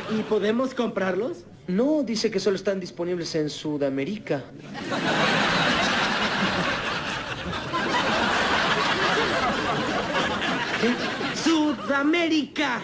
¿Y podemos comprarlos? No, dice que solo están disponibles en Sudamérica. ¿Qué? ¡Sudamérica!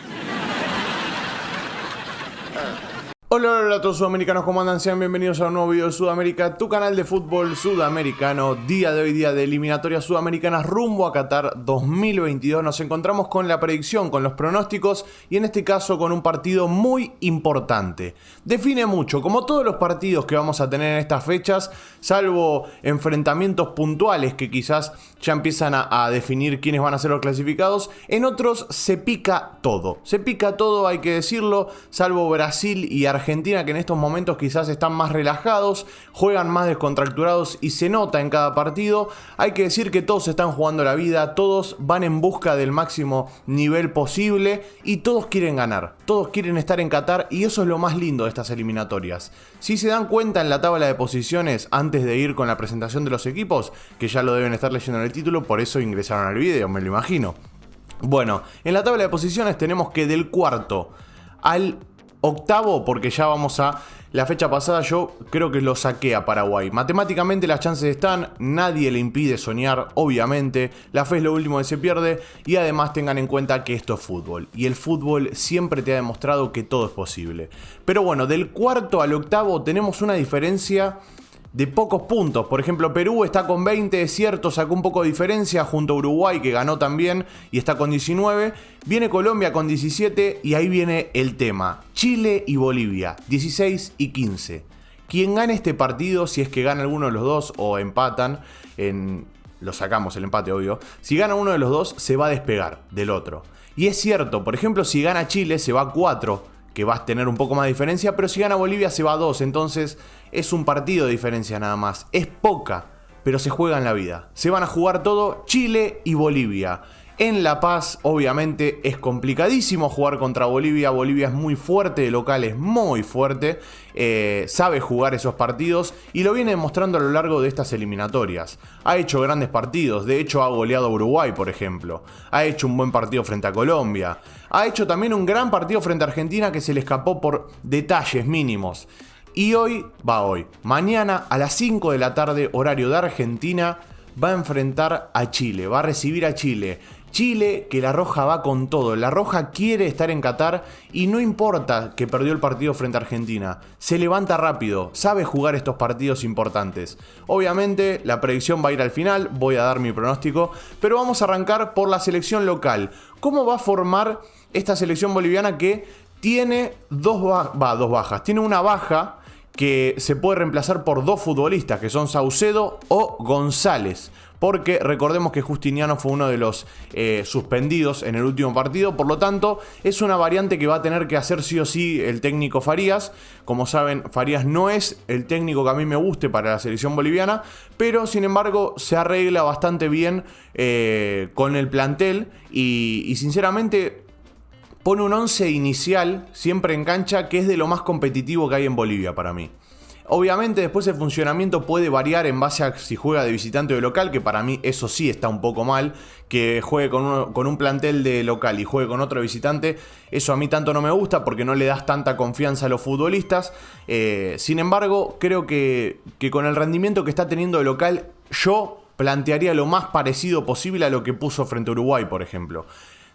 Hola, hola a todos sudamericanos, ¿cómo andan? Sean bienvenidos a un nuevo video de Sudamérica, tu canal de fútbol sudamericano. Día de hoy, día de eliminatorias sudamericanas rumbo a Qatar 2022. Nos encontramos con la predicción, con los pronósticos y en este caso con un partido muy importante. Define mucho, como todos los partidos que vamos a tener en estas fechas, salvo enfrentamientos puntuales que quizás ya empiezan a definir quiénes van a ser los clasificados. En otros se pica todo. Se pica todo, hay que decirlo, salvo Brasil y Argentina, que en estos momentos quizás están más relajados, juegan más descontracturados y se nota en cada partido. Hay que decir que todos están jugando la vida, todos van en busca del máximo nivel posible y todos quieren ganar, todos quieren estar en Qatar y eso es lo más lindo de estas eliminatorias. Si se dan cuenta en la tabla de posiciones, antes de ir con la presentación de los equipos, que ya lo deben estar leyendo en el título, por eso ingresaron al video, me lo imagino. Bueno, en la tabla de posiciones tenemos que del cuarto al octavo, porque ya vamos a la fecha pasada, yo creo que lo saqué a Paraguay. Matemáticamente las chances están, nadie le impide soñar, obviamente. La fe es lo último que se pierde y además tengan en cuenta que esto es fútbol. Y el fútbol siempre te ha demostrado que todo es posible. Pero bueno, del cuarto al octavo tenemos una diferencia de pocos puntos. Por ejemplo, Perú está con 20, es cierto, sacó un poco de diferencia junto a Uruguay, que ganó también y está con 19. Viene Colombia con 17 y ahí viene el tema. Chile y Bolivia, 16 y 15. Quien gane este partido, si es que gana alguno de los dos o empatan, lo sacamos el empate, obvio. Si gana uno de los dos, se va a despegar del otro. Y es cierto, por ejemplo, si gana Chile, se va a 4, que va a tener un poco más de diferencia, pero si gana Bolivia se va a 2, entonces es un partido de diferencia nada más. Es poca, pero se juega en la vida. Se van a jugar todo Chile y Bolivia. En La Paz, obviamente, es complicadísimo jugar contra Bolivia. Bolivia es muy fuerte, de local es muy fuerte. Sabe jugar esos partidos y lo viene demostrando a lo largo de estas eliminatorias. Ha hecho grandes partidos, de hecho ha goleado a Uruguay, por ejemplo. Ha hecho un buen partido frente a Colombia. Ha hecho también un gran partido frente a Argentina que se le escapó por detalles mínimos. Y mañana a las 5 de la tarde, horario de Argentina, va a enfrentar a Chile, va a recibir a Chile. Chile, que la Roja va con todo. La Roja quiere estar en Qatar y no importa que perdió el partido frente a Argentina. Se levanta rápido, sabe jugar estos partidos importantes. Obviamente la predicción va a ir al final, voy a dar mi pronóstico, pero vamos a arrancar por la selección local. ¿Cómo va a formar esta selección boliviana que tiene dos bajas? Tiene una baja que se puede reemplazar por dos futbolistas, que son Saucedo o González. Porque recordemos que Justiniano fue uno de los suspendidos en el último partido. Por lo tanto, es una variante que va a tener que hacer sí o sí el técnico Farías. Como saben, Farías no es el técnico que a mí me guste para la selección boliviana. Pero, sin embargo, se arregla bastante bien con el plantel. Y sinceramente, pone un 11 inicial, siempre en cancha, que es de lo más competitivo que hay en Bolivia para mí. Obviamente después el funcionamiento puede variar en base a si juega de visitante o de local, que para mí eso sí está un poco mal, que juegue con un plantel de local y juegue con otro de visitante, eso a mí tanto no me gusta porque no le das tanta confianza a los futbolistas. Sin embargo, creo que con el rendimiento que está teniendo de local, yo plantearía lo más parecido posible a lo que puso frente a Uruguay, por ejemplo.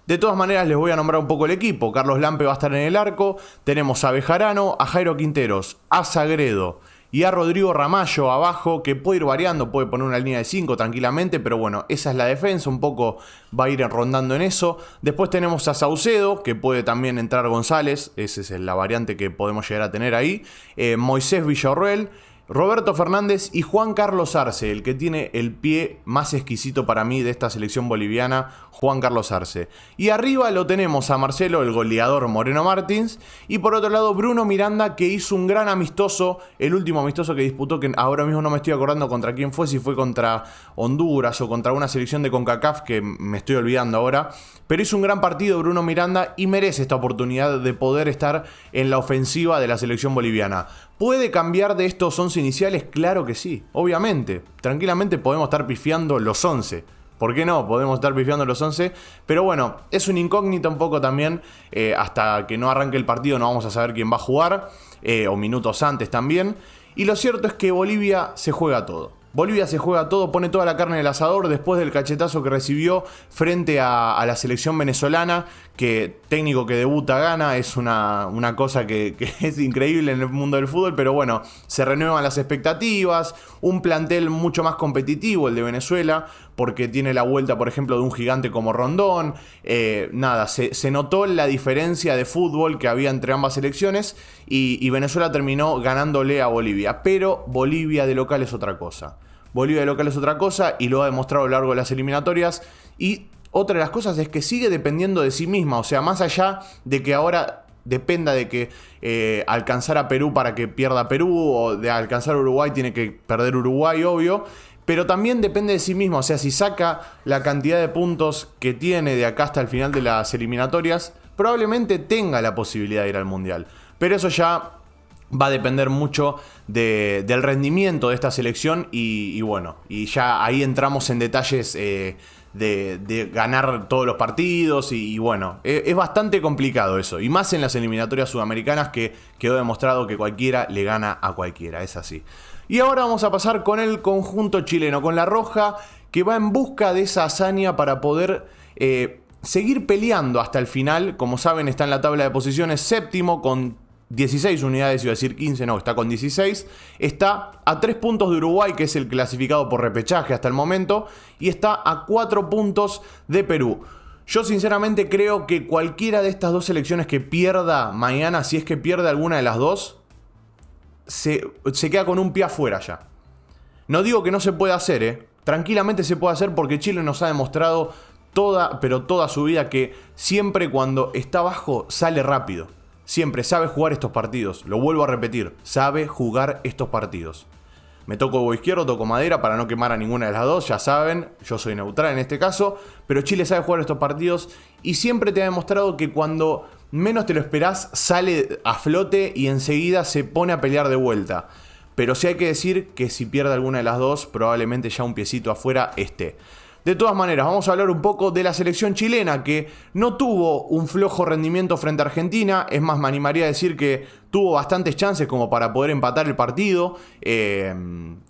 De todas maneras les voy a nombrar un poco el equipo. Carlos Lampe va a estar en el arco. Tenemos a Bejarano, a Jairo Quinteros, a Sagredo y a Rodrigo Ramallo abajo, que puede ir variando, puede poner una línea de 5 tranquilamente, pero bueno, esa es la defensa, un poco va a ir rondando en eso. Después tenemos a Saucedo, que puede también entrar González, esa es la variante que podemos llegar a tener ahí. Moisés Villarroel, Roberto Fernández y Juan Carlos Arce, el que tiene el pie más exquisito para mí de esta selección boliviana, Juan Carlos Arce. Y arriba lo tenemos a Marcelo, el goleador Moreno Martins, y por otro lado Bruno Miranda, que hizo un gran amistoso, el último amistoso que disputó, que ahora mismo no me estoy acordando contra quién fue, si fue contra Honduras o contra una selección de CONCACAF, que me estoy olvidando ahora, pero hizo un gran partido Bruno Miranda y merece esta oportunidad de poder estar en la ofensiva de la selección boliviana. ¿Puede cambiar de estos 11 iniciales? Claro que sí, obviamente. Tranquilamente podemos estar pifiando los 11. ¿Por qué no? Podemos estar pifiando los 11. Pero bueno, es un incógnito un poco también. Hasta que no arranque el partido no vamos a saber quién va a jugar. O minutos antes también. Y lo cierto es que Bolivia se juega todo. Bolivia se juega todo, pone toda la carne en el asador después del cachetazo que recibió frente a la selección venezolana, que técnico que debuta gana, es una cosa que es increíble en el mundo del fútbol, pero bueno, se renuevan las expectativas, un plantel mucho más competitivo el de Venezuela, porque tiene la vuelta, por ejemplo, de un gigante como Rondón. Se notó la diferencia de fútbol que había entre ambas selecciones y Venezuela terminó ganándole a Bolivia, pero Bolivia de local es otra cosa. Bolivia de local es otra cosa y lo ha demostrado a lo largo de las eliminatorias. Y otra de las cosas es que sigue dependiendo de sí misma. O sea, más allá de que ahora dependa de que alcanzar a Perú para que pierda Perú, o de alcanzar a Uruguay tiene que perder Uruguay, obvio. Pero también depende de sí misma. O sea, si saca la cantidad de puntos que tiene de acá hasta el final de las eliminatorias, probablemente tenga la posibilidad de ir al Mundial. Pero eso ya va a depender mucho del rendimiento de esta selección y bueno, y ya ahí entramos en detalles de ganar todos los partidos y bueno, es bastante complicado eso, y más en las eliminatorias sudamericanas, que quedó demostrado que cualquiera le gana a cualquiera, es así. Y ahora vamos a pasar con el conjunto chileno, con la Roja, que va en busca de esa hazaña para poder seguir peleando hasta el final. Como saben, está en la tabla de posiciones séptimo con 16 unidades, iba a decir 15, no, está con 16. Está a 3 puntos de Uruguay, que es el clasificado por repechaje hasta el momento, y está a 4 puntos de Perú. Yo sinceramente creo que cualquiera de estas dos selecciones que pierda mañana, si es que pierde alguna de las dos, se queda con un pie afuera ya. No digo que no se pueda hacer, tranquilamente se puede hacer, porque Chile nos ha demostrado toda su vida que siempre cuando está abajo sale rápido. Siempre sabe jugar estos partidos. Lo vuelvo a repetir, sabe jugar estos partidos. Me toco huevo izquierdo, toco madera para no quemar a ninguna de las dos, ya saben, yo soy neutral en este caso, pero Chile sabe jugar estos partidos y siempre te ha demostrado que cuando menos te lo esperás sale a flote y enseguida se pone a pelear de vuelta. Pero sí hay que decir que si pierde alguna de las dos, probablemente ya un piecito afuera esté. De todas maneras, vamos a hablar un poco de la selección chilena, que no tuvo un flojo rendimiento frente a Argentina. Es más, me animaría a decir que tuvo bastantes chances como para poder empatar el partido.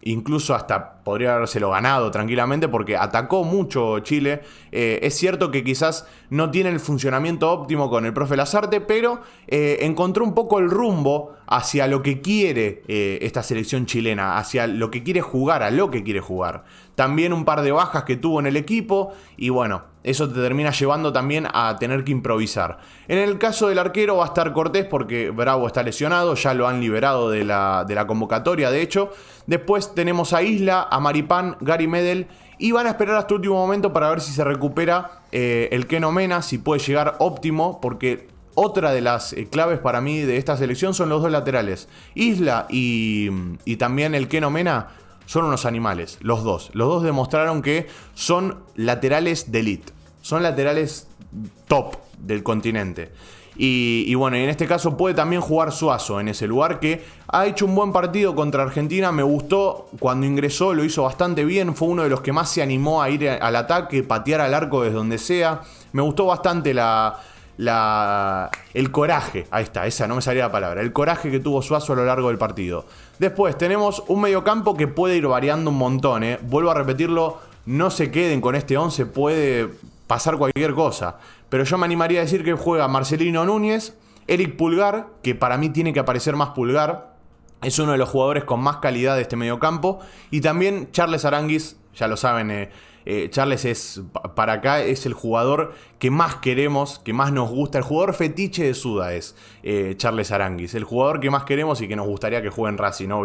Incluso hasta podría habérselo ganado tranquilamente, porque atacó mucho Chile. Es cierto que quizás no tiene el funcionamiento óptimo con el profe Lasarte, pero encontró un poco el rumbo hacia lo que quiere esta selección chilena, hacia lo que quiere jugar, a lo que quiere jugar. También un par de bajas que tuvo en el equipo y bueno, eso te termina llevando también a tener que improvisar. En el caso del arquero va a estar Cortés porque Bravo está lesionado, ya lo han liberado de la convocatoria de hecho. Después tenemos a Isla, a Maripán, Gary Medel y van a esperar hasta el último momento para ver si se recupera el Keno Mena, si puede llegar óptimo, porque otra de las claves para mí de esta selección son los dos laterales. Isla y también el Keno Mena son unos animales, los dos. Los dos demostraron que son laterales de elite. Son laterales top del continente. Y bueno, y en este caso puede también jugar Suazo en ese lugar, que ha hecho un buen partido contra Argentina. Me gustó cuando ingresó, lo hizo bastante bien. Fue uno de los que más se animó a ir al ataque, patear al arco desde donde sea. Me gustó bastante el coraje, ahí está, esa no me salía la palabra, el coraje que tuvo Suazo a lo largo del partido. Después tenemos un mediocampo que puede ir variando un montón, vuelvo a repetirlo, no se queden con este 11, puede pasar cualquier cosa, pero yo me animaría a decir que juega Marcelino Núñez, Eric Pulgar, que para mí tiene que aparecer más Pulgar, es uno de los jugadores con más calidad de este mediocampo, y también Charles Aránguiz, ya lo saben, Charles es, para acá, es el jugador que más queremos, que más nos gusta. El jugador fetiche de Suda es Charles Aránguiz. El jugador que más queremos y que nos gustaría que juegue en Racing, ¿no?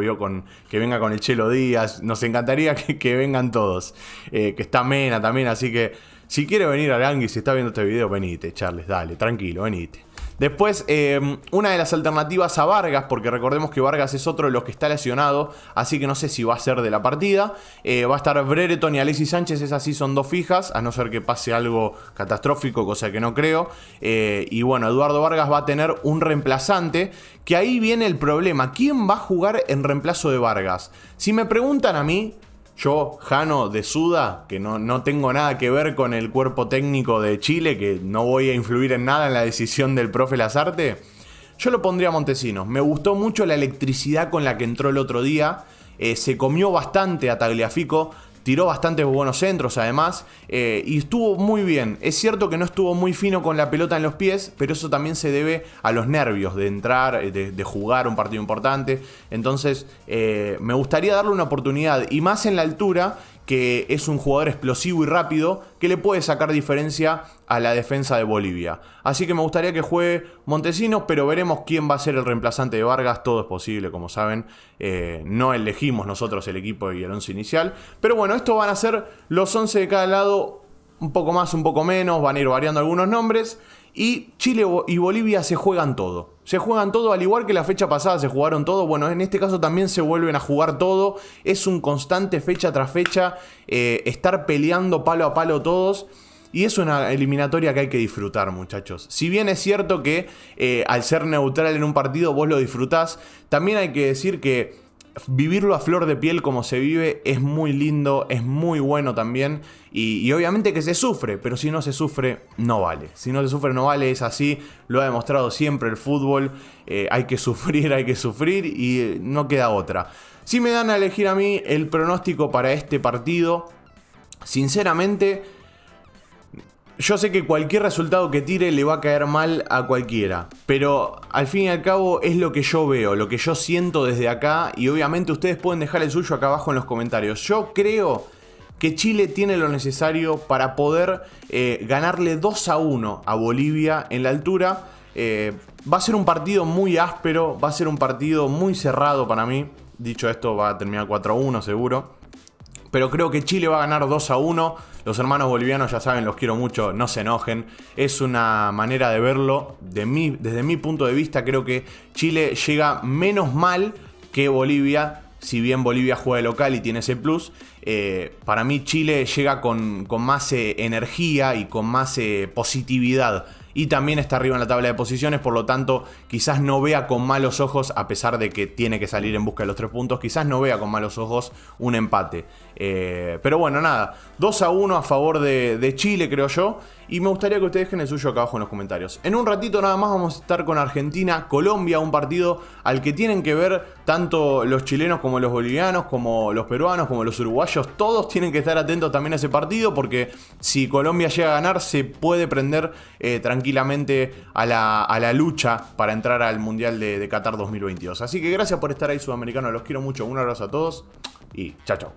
Que venga con el Chelo Díaz. Nos encantaría que vengan todos. Que está Mena también, así que si quiere venir Aránguiz, si está viendo este video, venite, Charles, dale, tranquilo, venite. Después, una de las alternativas a Vargas, porque recordemos que Vargas es otro de los que está lesionado, así que no sé si va a ser de la partida. Va a estar Brereton y Alexis Sánchez, esas sí son dos fijas, a no ser que pase algo catastrófico, cosa que no creo. Y bueno, Eduardo Vargas va a tener un reemplazante, que ahí viene el problema. ¿Quién va a jugar en reemplazo de Vargas? Si me preguntan a mí, Yo, Jano de Suda, que no tengo nada que ver con el cuerpo técnico de Chile, que no voy a influir en nada en la decisión del profe Lasarte, yo lo pondría a Montesinos. Me gustó mucho la electricidad con la que entró el otro día. Se comió bastante a Tagliafico, tiró bastantes buenos centros además, y estuvo muy bien. Es cierto que no estuvo muy fino con la pelota en los pies, pero eso también se debe a los nervios de entrar, de jugar un partido importante. Entonces me gustaría darle una oportunidad, y más en la altura, que es un jugador explosivo y rápido que le puede sacar diferencia a la defensa de Bolivia. Así que me gustaría que juegue Montesinos, pero veremos quién va a ser el reemplazante de Vargas. Todo es posible, como saben. No elegimos nosotros el equipo y el 11 inicial. Pero bueno, estos van a ser los 11 de cada lado, un poco más, un poco menos, van a ir variando algunos nombres. Y Chile y Bolivia se juegan todo. Se juegan todo, al igual que la fecha pasada se jugaron todo. Bueno, en este caso también se vuelven a jugar todo. Es un constante fecha tras fecha, estar peleando palo a palo todos. Y es una eliminatoria que hay que disfrutar, muchachos. Si bien es cierto que al ser neutral en un partido vos lo disfrutás, también hay que decir que vivirlo a flor de piel como se vive es muy lindo, es muy bueno también. Y obviamente que se sufre, pero si no se sufre, no vale. Si no se sufre, no vale, es así. Lo ha demostrado siempre el fútbol. Hay que sufrir y no queda otra. Si me dan a elegir a mí el pronóstico para este partido, sinceramente, yo sé que cualquier resultado que tire le va a caer mal a cualquiera, pero al fin y al cabo es lo que yo veo, lo que yo siento desde acá, y obviamente ustedes pueden dejar el suyo acá abajo en los comentarios. Yo creo que Chile tiene lo necesario para poder ganarle 2-1 a Bolivia en la altura. Va a ser un partido muy áspero, va a ser un partido muy cerrado para mí. Dicho esto, va a terminar 4-1 seguro. Pero creo que Chile va a ganar 2-1. Los hermanos bolivianos, ya saben, los quiero mucho, no se enojen. Es una manera de verlo. Desde mi punto de vista, creo que Chile llega menos mal que Bolivia. Si bien Bolivia juega de local y tiene ese plus, para mí Chile llega con más energía y con más positividad. Y también está arriba en la tabla de posiciones, por lo tanto quizás no vea con malos ojos, a pesar de que tiene que salir en busca de los 3 puntos, quizás no vea con malos ojos un empate. Pero bueno, nada, 2-1 a favor de Chile, creo yo. Y me gustaría que ustedes dejen el suyo acá abajo en los comentarios. En un ratito nada más vamos a estar con Argentina, Colombia, un partido al que tienen que ver tanto los chilenos como los bolivianos, como los peruanos, como los uruguayos. Todos tienen que estar atentos también a ese partido, porque si Colombia llega a ganar se puede prender tranquilamente a la lucha para entrar al Mundial de Qatar 2022. Así que gracias por estar ahí, sudamericanos, los quiero mucho. Un abrazo a todos y chao, chao.